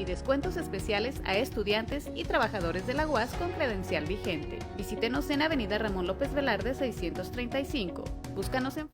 y descuentos especiales a estudiantes y trabajadores de la UAS con credencial vigente. Visítenos en Avenida Ramón López Velarde 635. Búscanos en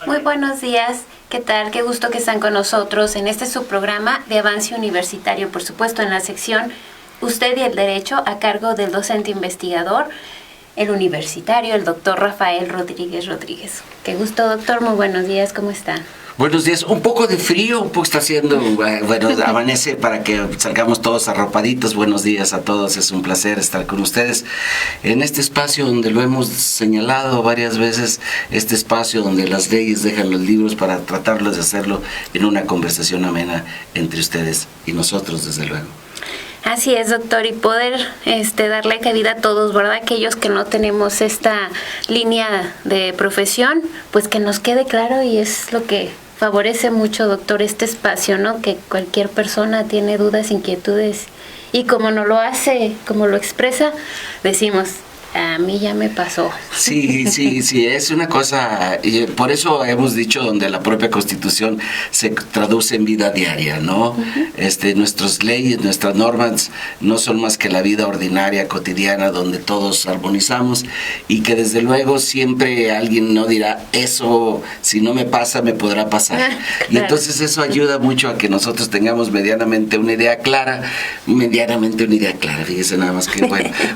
Muy buenos días, ¿qué tal? Qué gusto que están con nosotros en este subprograma de Avance Universitario, por supuesto en la sección Usted y el Derecho, a cargo del docente investigador, el universitario, el doctor Rafael Rodríguez Rodríguez. Qué gusto, doctor, muy buenos días, ¿cómo está? Buenos días, un poco de frío, un poco está haciendo, bueno, amanece para que salgamos todos arropaditos. Buenos días a todos, es un placer estar con ustedes en este espacio donde lo hemos señalado varias veces, este espacio donde las leyes dejan los libros para tratarlos de hacerlo en una conversación amena entre ustedes y nosotros, desde luego. Así es, doctor, y poder darle cabida a todos, ¿verdad? Aquellos que no tenemos esta línea de profesión, pues que nos quede claro, y es lo que favorece mucho, doctor, este espacio, ¿no? Que cualquier persona tiene dudas, inquietudes, y como no lo hace, como lo expresa, decimos, a mí ya me pasó. Sí, es una cosa, y por eso hemos dicho donde la propia Constitución se traduce en vida diaria, ¿no? Nuestras leyes, nuestras normas no son más que la vida ordinaria, cotidiana, donde todos armonizamos, y que desde luego siempre alguien no dirá, eso si no me pasa, me podrá pasar. Claro. Y entonces eso ayuda mucho a que nosotros tengamos medianamente una idea clara, fíjese nada más que,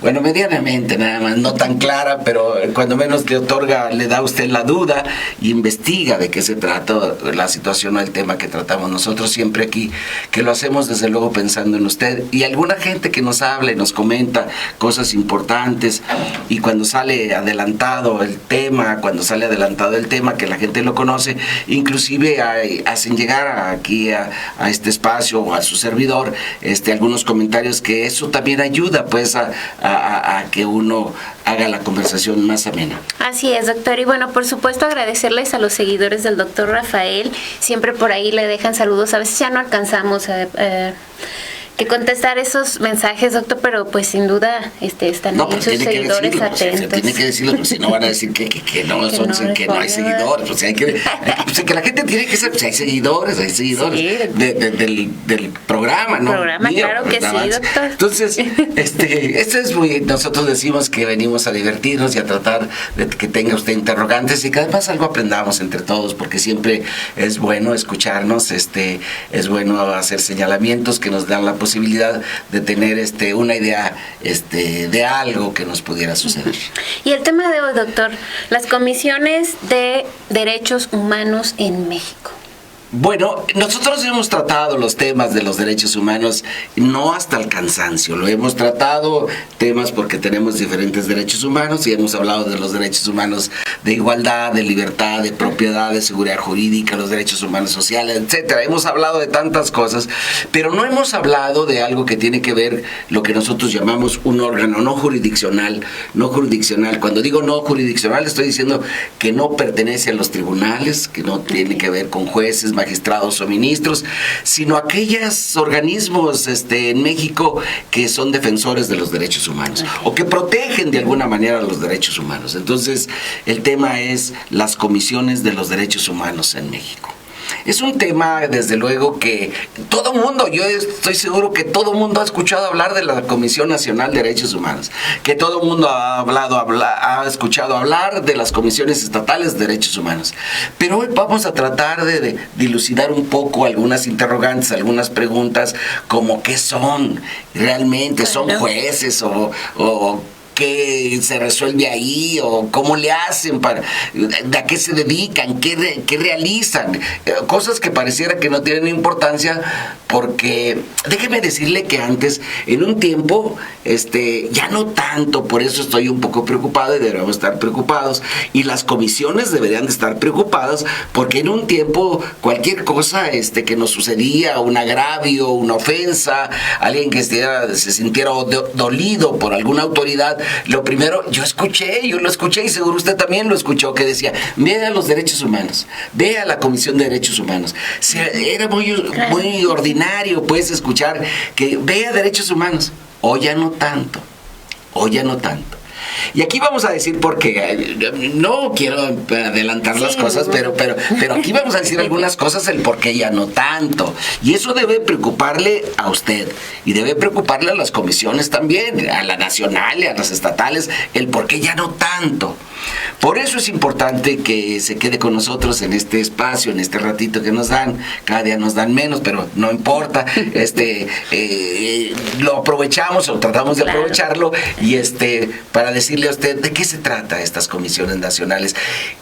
bueno, medianamente nada más, no tan clara, pero cuando menos le da a usted la duda y investiga de qué se trata la situación o el tema que tratamos nosotros siempre aquí, que lo hacemos desde luego pensando en usted y alguna gente que nos habla y nos comenta cosas importantes, y cuando sale adelantado el tema, que la gente lo conoce, inclusive hacen llegar aquí a este espacio o a su servidor algunos comentarios, que eso también ayuda pues a que uno haga la conversación más amena. Así es, doctor, y bueno, por supuesto agradecerles a los seguidores del doctor Rafael, siempre por ahí le dejan saludos, a veces ya no alcanzamos que contestar esos mensajes, doctor, pero pues sin duda están ahí sus seguidores atentos. Tiene que decirlo, porque si no van a decir que no hay seguidores, o sea, que la gente tiene que saber, pues hay seguidores sí, del programa, ¿no? Claro que sí, doctor. Entonces, esto es nosotros decimos que venimos a divertirnos y a tratar de que tenga usted interrogantes y que además algo aprendamos entre todos, porque siempre es bueno escucharnos, es bueno hacer señalamientos que nos dan la posibilidad de tener una idea de algo que nos pudiera suceder. Y el tema de hoy, doctor, las comisiones de derechos humanos en México. Bueno, nosotros hemos tratado los temas de los derechos humanos no hasta el cansancio, lo hemos tratado temas porque tenemos diferentes derechos humanos y hemos hablado de los derechos humanos de igualdad, de libertad, de propiedad, de seguridad jurídica, los derechos humanos sociales, etcétera. Hemos hablado de tantas cosas, pero no hemos hablado de algo que tiene que ver lo que nosotros llamamos un órgano no jurisdiccional. Cuando digo no jurisdiccional, estoy diciendo que no pertenece a los tribunales, que no tiene que ver con jueces, magistrados o ministros, sino aquellos organismos en México que son defensores de los derechos humanos o que protegen de alguna manera los derechos humanos. Entonces, el tema es las comisiones de los derechos humanos en México. Es un tema, desde luego, que todo mundo, yo estoy seguro que todo mundo ha escuchado hablar de la Comisión Nacional de Derechos Humanos, que todo mundo ha escuchado hablar de las comisiones estatales de derechos humanos. Pero hoy vamos a tratar de dilucidar un poco algunas interrogantes, algunas preguntas, como qué son realmente, son jueces o qué se resuelve ahí, o cómo le hacen, de a qué se dedican, qué realizan, cosas que pareciera que no tienen importancia, porque déjeme decirle que antes, en un tiempo, ya no tanto, por eso estoy un poco preocupado y deberíamos estar preocupados, y las comisiones deberían de estar preocupadas, porque en un tiempo cualquier cosa que nos sucedía, un agravio, una ofensa, alguien que se sintiera dolido por alguna autoridad, lo primero, yo lo escuché y seguro usted también lo escuchó, que decía, vea los derechos humanos, vea la Comisión de Derechos Humanos. Era muy ordinario, pues, escuchar que vea derechos humanos. O ya no tanto. Y aquí vamos a decir, porque no quiero adelantar las cosas, pero aquí vamos a decir algunas cosas, el por qué ya no tanto. Y eso debe preocuparle a usted, y debe preocuparle a las comisiones también, a la nacional y a las estatales, el por qué ya no tanto. Por eso es importante que se quede con nosotros en este espacio, en este ratito que nos dan. Cada día nos dan menos, pero no importa. Lo aprovechamos o tratamos de aprovecharlo, y para decirle a usted de qué se trata estas comisiones nacionales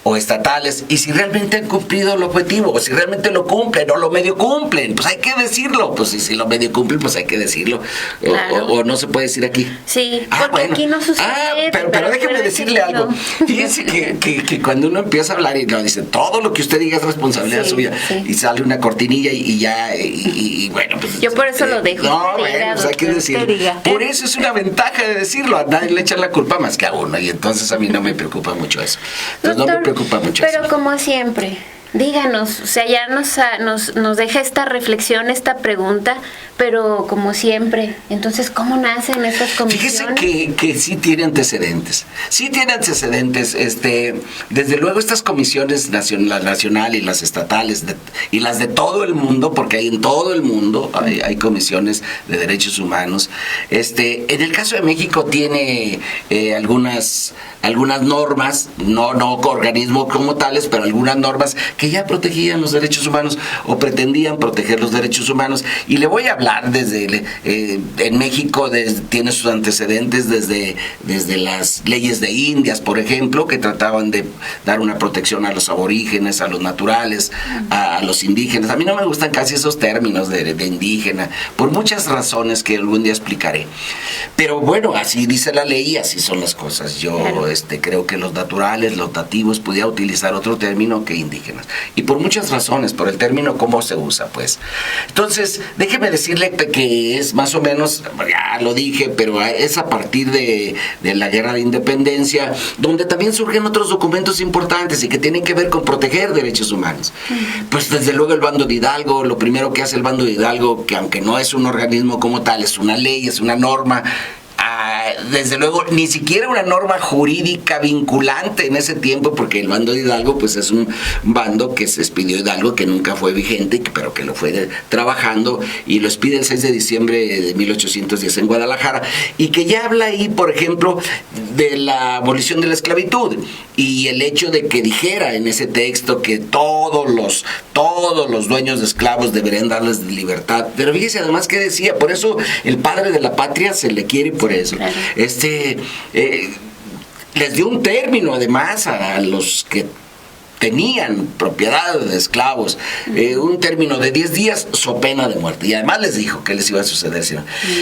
o estatales, y si realmente han cumplido el objetivo, o si realmente lo cumplen o lo medio cumplen, pues hay que decirlo. Pues si lo medio cumplen, pues hay que decirlo. Claro. O no se puede decir aquí. Sí, porque aquí no sucede. Pero déjeme decirle algo. Fíjense que cuando uno empieza a hablar y no dice, todo lo que usted diga es responsabilidad suya, y sale una cortinilla y bueno, pues yo por eso lo dejo. No, bueno, pues hay que decirlo. Por eso es una ventaja de decirlo. A nadie le echan la culpa más que a uno, y entonces a mí no me preocupa mucho eso. Entonces, doctor, no me preocupa mucho pero eso. Como siempre, díganos, o sea, ya nos deja esta reflexión, esta pregunta, pero como siempre, entonces, ¿cómo nacen estas comisiones? Fíjese que sí tiene antecedentes. Desde luego estas comisiones, la nacional y las estatales, y las de todo el mundo, porque hay en todo el mundo, hay comisiones de derechos humanos. En el caso de México tiene algunas normas, no organismos como tales, pero algunas normas que ya protegían los derechos humanos o pretendían proteger los derechos humanos. Y le voy a hablar en México tiene sus antecedentes desde las leyes de Indias, por ejemplo, que trataban de dar una protección a los aborígenes, a los naturales, a los indígenas. A mí no me gustan casi esos términos de indígena, por muchas razones que algún día explicaré. Pero bueno, así dice la ley y así son las cosas. Yo creo que los naturales, los nativos, podía utilizar otro término que indígenas. Y por muchas razones, por el término cómo se usa, pues. Entonces, déjeme decirle que es más o menos, ya lo dije, pero es a partir de la Guerra de Independencia, donde también surgen otros documentos importantes y que tienen que ver con proteger derechos humanos. Pues desde luego el Bando de Hidalgo, lo primero que hace el Bando de Hidalgo, que aunque no es un organismo como tal, es una ley, es una norma, desde luego ni siquiera una norma jurídica vinculante en ese tiempo, porque el Bando de Hidalgo pues es un bando que se expidió Hidalgo, que nunca fue vigente, pero que lo fue trabajando, y lo expide el 6 de diciembre de 1810 en Guadalajara, y que ya habla ahí, por ejemplo, de la abolición de la esclavitud, y el hecho de que dijera en ese texto que todos los dueños de esclavos deberían darles libertad. Pero fíjese además que decía, por eso el padre de la patria se le quiere, por eso. Claro. Les dio un término además a los que tenían propiedad de esclavos, un término de 10 días so pena de muerte, y además les dijo qué les iba a suceder. ¿Sí?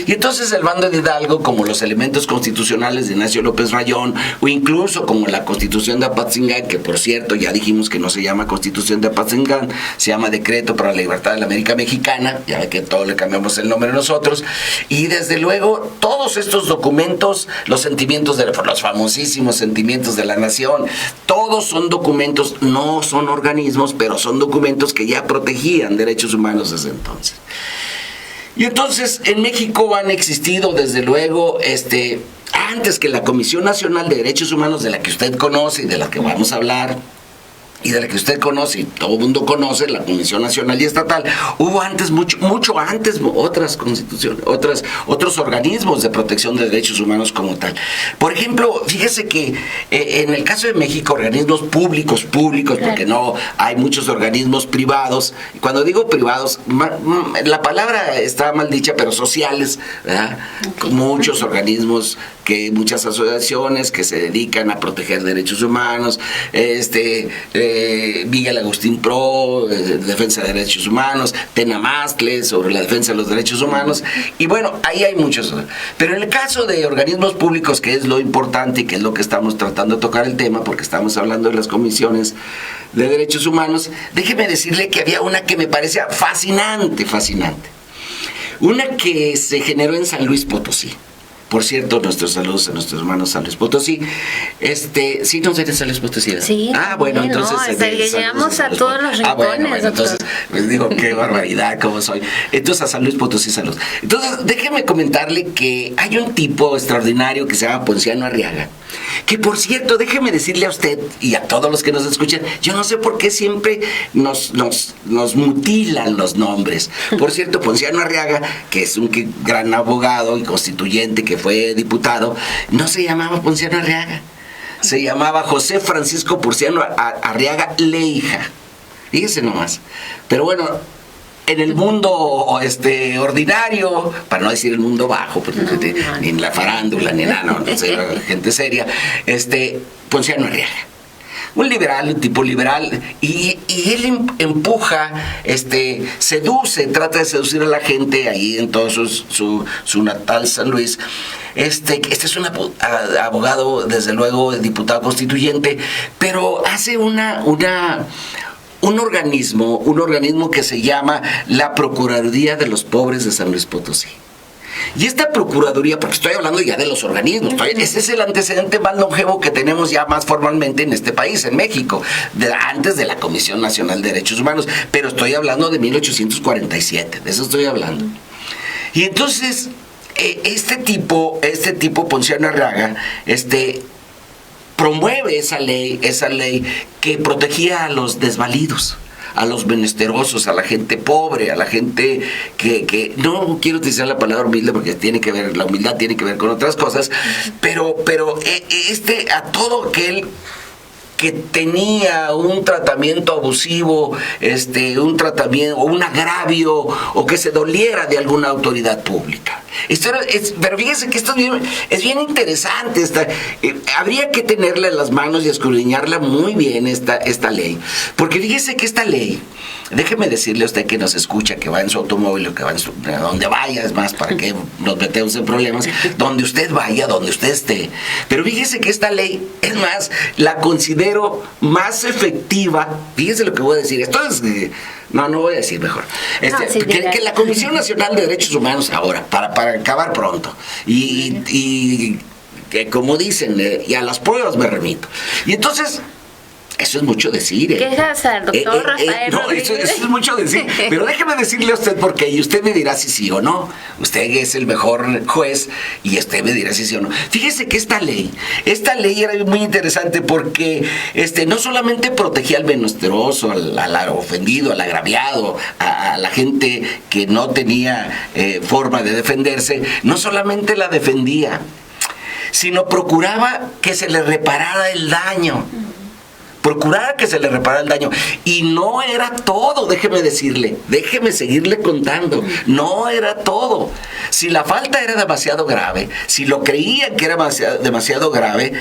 Y entonces el Bando de Hidalgo, como los elementos constitucionales de Ignacio López Rayón, o incluso como la Constitución de Apatzingán, que por cierto ya dijimos que no se llama Constitución de Apatzingán, se llama Decreto para la Libertad de la América Mexicana, ya ve que todo le cambiamos el nombre nosotros, y desde luego todos estos documentos, los famosísimos sentimientos de la nación, todos son documentos, no son organismos, pero son documentos que ya protegían derechos humanos desde entonces. Y entonces en México han existido desde luego antes que la Comisión Nacional de Derechos Humanos, de la que usted conoce y de la que vamos a hablar, y de la que usted conoce y todo el mundo conoce, la Comisión Nacional y Estatal, hubo antes, mucho antes, otras constituciones, otros organismos de protección de derechos humanos como tal. Por ejemplo, fíjese que en el caso de México, organismos públicos, porque no hay muchos organismos privados. Cuando digo privados, la palabra está mal dicha, pero sociales, ¿verdad? Muchos organismos que muchas asociaciones que se dedican a proteger derechos humanos, Miguel Agustín Pro, defensa de derechos humanos, Tenamastle, sobre la defensa de los derechos humanos, y bueno, ahí hay muchos. Pero en el caso de organismos públicos, que es lo importante y que es lo que estamos tratando de tocar el tema, porque estamos hablando de las comisiones de derechos humanos, déjeme decirle que había una que me parecía fascinante. Una que se generó en San Luis Potosí. Por cierto, nuestros saludos a nuestros hermanos San Luis Potosí. ¿Sí no eres San Luis Potosí? Sí. Bueno, entonces... llegamos a todos los rincones, bueno, entonces, pues digo, qué barbaridad, cómo soy. Entonces, a San Luis Potosí, saludos. Entonces, déjeme comentarle que hay un tipo extraordinario que se llama Ponciano Arriaga, que por cierto, déjeme decirle a usted y a todos los que nos escuchan, yo no sé por qué siempre nos mutilan los nombres. Por cierto, Ponciano Arriaga, que es un gran abogado y constituyente que fue diputado, no se llamaba Ponciano Arriaga, se llamaba José Francisco Ponciano Arriaga Leija. Fíjese nomás. Pero bueno, en el mundo ordinario, para no decir el mundo bajo, pues, ni en la farándula, ni nada, no gente seria, Ponciano Arriaga. Un liberal, un tipo liberal, y él empuja, seduce, trata de seducir a la gente ahí en todo su natal San Luis. Este es un abogado, desde luego, diputado constituyente, pero hace un organismo que se llama la Procuraduría de los Pobres de San Luis Potosí. Y esta Procuraduría, porque estoy hablando ya de los organismos, ese es el antecedente más longevo que tenemos ya más formalmente en este país, en México, antes de la Comisión Nacional de Derechos Humanos, pero estoy hablando de 1847, de eso estoy hablando. Y entonces, este tipo Ponciano Arriaga, promueve esa ley que protegía a los desvalidos, a los menesterosos, a la gente pobre, a la gente que no quiero utilizar la palabra humilde porque la humildad tiene que ver con otras cosas, pero a todo aquel que tenía un tratamiento abusivo, un tratamiento o un agravio, o que se doliera de alguna autoridad pública. Pero fíjese que esto es bien interesante. Habría que tenerla en las manos y escudriñarla muy bien esta ley. Porque fíjese que esta ley, déjeme decirle a usted que nos escucha, que va en su automóvil o que va a donde vaya, es más, para que nos metemos en problemas, donde usted vaya, donde usted esté. Pero fíjese que esta ley, es más, la considero más efectiva. Fíjese lo que voy a decir. Esto es... No voy a decir mejor. Que la Comisión Nacional de Derechos Humanos ahora, para acabar pronto, y que como dicen, y a las pruebas me remito. Y entonces... Eso es mucho decir. ¿Qué es hacer, doctor Rafael? No, eso es mucho decir. Pero déjeme decirle a usted por qué, y usted me dirá si sí o no. Usted es el mejor juez y usted me dirá si sí o no. Fíjese que esta ley era muy interesante porque no solamente protegía al menesteroso, al ofendido, al agraviado, a la gente que no tenía forma de defenderse, no solamente la defendía, sino procuraba que se le reparara el daño. Y no era todo, déjeme seguirle contando, no era todo. Si la falta era demasiado grave, si lo creían que era demasiado grave,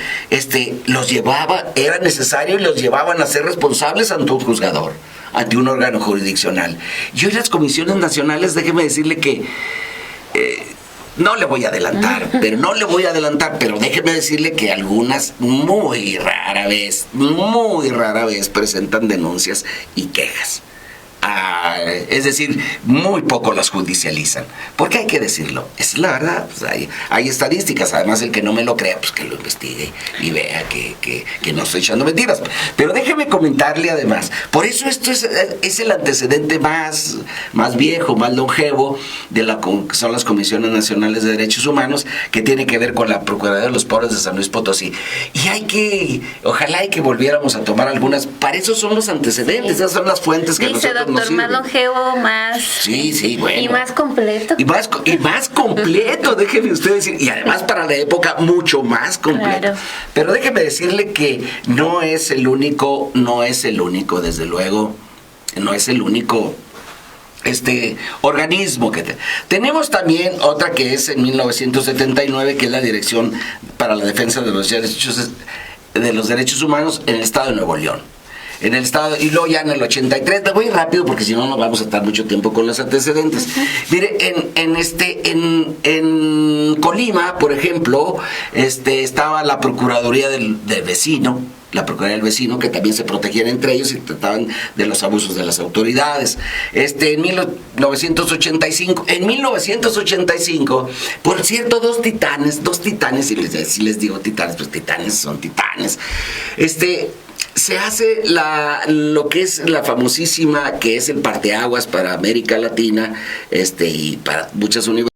era necesario y los llevaban a ser responsables ante un juzgador, ante un órgano jurisdiccional. Y hoy las comisiones nacionales, déjeme decirle que... no le voy a adelantar, pero déjeme decirle que algunas muy rara vez presentan denuncias y quejas. Es decir, muy poco las judicializan. Porque hay que decirlo, es la verdad. Pues hay estadísticas, además el que no me lo crea, pues que lo investigue y vea que no estoy echando mentiras. Pero déjeme comentarle además, por eso esto es el antecedente más viejo, más longevo de que son las Comisiones Nacionales de Derechos Humanos, que tiene que ver con la Procuraduría de los Pobres de San Luis Potosí. Y ojalá que volviéramos a tomar algunas, para eso son los antecedentes, esas son las fuentes que nosotros nos sirven. Más longevo, más... Sí, bueno. Y más completo. Y más completo, déjeme usted decir. Y además para la época mucho más completo. Claro. Pero déjeme decirle que no es el único, desde luego, no es el único organismo tenemos también otra que es en 1979, que es la Dirección para la Defensa de los Derechos Humanos en el Estado de Nuevo León. En el estado, y luego ya en el 83, me voy rápido porque si no nos vamos a estar mucho tiempo con los antecedentes. Mire, en Colima, por ejemplo, estaba la Procuraduría del Vecino, la Procuraduría del Vecino, que también se protegían entre ellos y trataban de los abusos de las autoridades. En 1985, por cierto, dos titanes, si les digo titanes, pues titanes son titanes. Se hace lo que es la famosísima, que es el parteaguas para América Latina, y para muchas universidades.